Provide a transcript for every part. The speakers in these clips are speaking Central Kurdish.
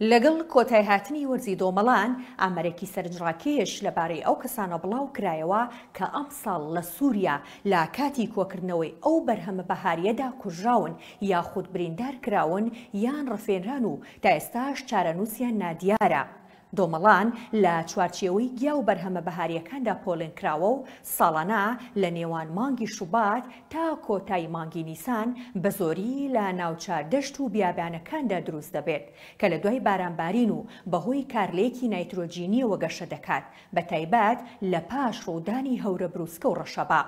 لەگەڵ کۆتای هاتنی وەرزی دۆمەڵان ئامارێکی سەرنجڕاکێش لەبارەی ئەو کەسانە بڵاو کرایەوە کە ئەم ساڵ لە سووریا لا کاتی کۆکردنەوەی ئەو بەرهەمە بەهاریەدا کوژراون یاخود بریندار کراون یان ڕفێنران و تا ئێستاش چارەنووسیان نادیارە. دۆمەڵان لە چوارچێوەی گیا و بەرهەمە بەهاریەکاندا پۆلن کراوە و ساڵانە لە نێوان مانگی شوبات تا کۆتای مانگی نیسان بە زۆری لە ناوچار دەشت و بیابانەکاندا دروست دەبێت کە لە دوای بارانبارین و بەهۆی کارلەیەکی نایترۆجینیەوە گەشە دەکات بە تایبەت لە پاش ڕوودانی هەورە بروسکە و ڕەشەبا.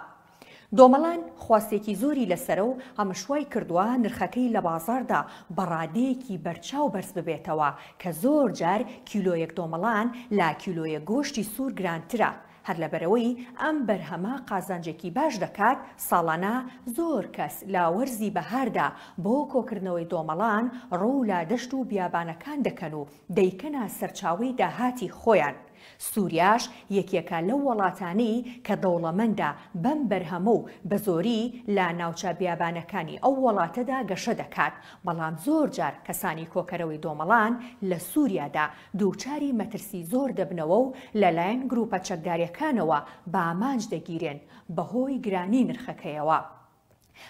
دۆمەڵان خواستێکی زۆری لەسەرە و ئەمەشوای کردووە نرخەکەی لە بازاردا بەڕادەیەکی بەرچاو بەرز ببێتەوە کە زۆر جار کیلۆیەک دۆمەڵان لا کیلۆیە گۆشتی سوور گرانترە. هەر لەبەرەوەی ئەم بەرهەمە قازانجێکی باش دەکات ساڵانە زۆر کەس لا وەرزی بەهاردا بۆ کۆکردنەوەی دۆمەڵان ڕوو لا دەشت و بیابانەکان دەکەن و دەیکەنە سەرچاوەی داهاتی خۆیان. سووریاش یەکێکە لەو وڵاتانەی کە دەوڵەمەندە بەم بەرهەمە و بە زۆری لە ناوچە بیابانەکانی ئەو وڵاتەدا گەشە دەکات، بەڵام زۆر جار کەسانی کۆکەرەوەی دۆمەڵان لە سووریادا دووچاری مەترسی زۆر دەبنەوە و لەلایەن گروپە چەکداریەکانەوە بە ئامانج دەگیرێن بەهۆی گرانی نرخەکەیەوە.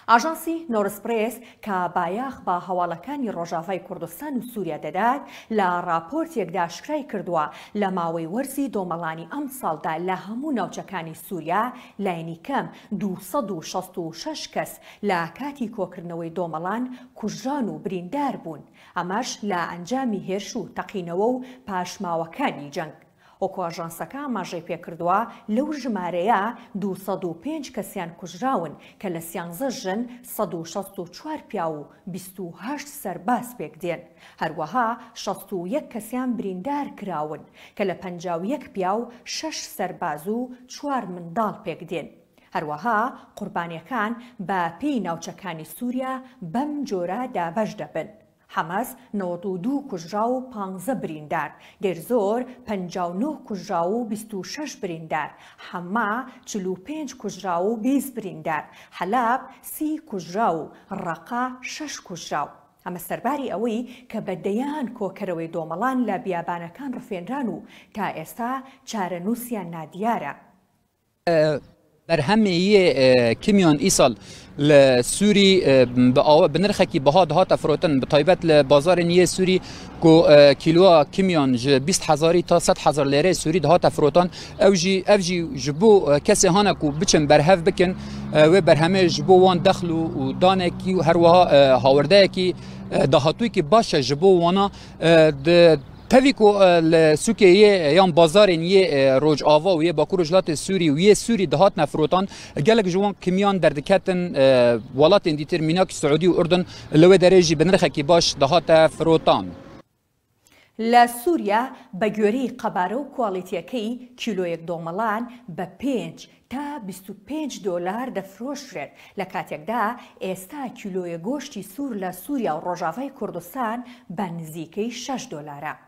ئاژانسی نۆرسپرێس کە بایاخ بە هەواڵەکانی ڕۆژاوای کوردستان و سووریا دەدات لە راپۆرتێکدا شکرای کردووە لە ماوەی وەرزی دۆمەڵانی ئەم ساڵدا لە هەموو ناوچەکانی سووریا لاینی کەم 266 کەس لە کاتی کۆکردنەوەی دۆمەڵان کوژران و بریندار بوون، ئەمەش لە ئەنجامی هێرش و تەقینەوە و پاشماوەکانی جەنگ. وەکو ئاژانسەکە ئاماژەی پێکردووە لەو ژمارەیە 205 کەسیان کوژراون کە لە 13 ژن 164 پیا و 28 سەرباز پێکدێن. هەروەها 61 کەسیان بریندار کراون کە لە 51 پیا و 6 سەرباز و 4 منداڵ پێکدێن. هەروەها قوربانیەکان بە پێی ناوچەکانی سووریا بەم جۆرە دابەش دەبن. حەمەس 92 کوژرا و 15 بریندار، دێرزۆر 59 کوژرا و 26 بریندار، حەما 45 کوژرا و 20 بریندار، حەلاب 30 کوژرا و ڕەقا 6 کوژرا. ئەمە سەرباری ئەوەی کە بەدەیان کۆکەرەوەی دۆمەڵان لە بیابانەکان ڕفێنران و تا ئێستا چارەنووسیان نادیارە. برهمه کمیان ایسال لسوری بنرخکی بها دهات افروتن بطایبت لبازار نیه سوری کو کیلو کمیان 20,000 تا 100,000 لیره سوری دهات افروتن اوجی جبو کسی هانا کو بچن برهف بکن و برهمه جبو وان دخل و دانه کی و هروها هاورده کی دهاتوی کی باشه جبو وانا تفیکو لسوکیه یان بازارین یه روج آوا و یه باکور جلات سوری و یه سوری دهات نفروتان گلک جوان کمیان دردکتن ولات دیتر میناک سعودی و اردن لو درجی بنرخکی باش دهات فروتان. لە سووریا بە گوێرەی قەبارە و کواڵیتیەکەی کیلۆیەک دۆمەڵان بە 5 تا 25 دۆلار دەفرۆشرێت لە کاتێکدا ئێستا کیلۆیە گۆشتی سوور لە سووریا و ڕۆژاوای کوردستان بە نزیکەی 6 دۆلارە.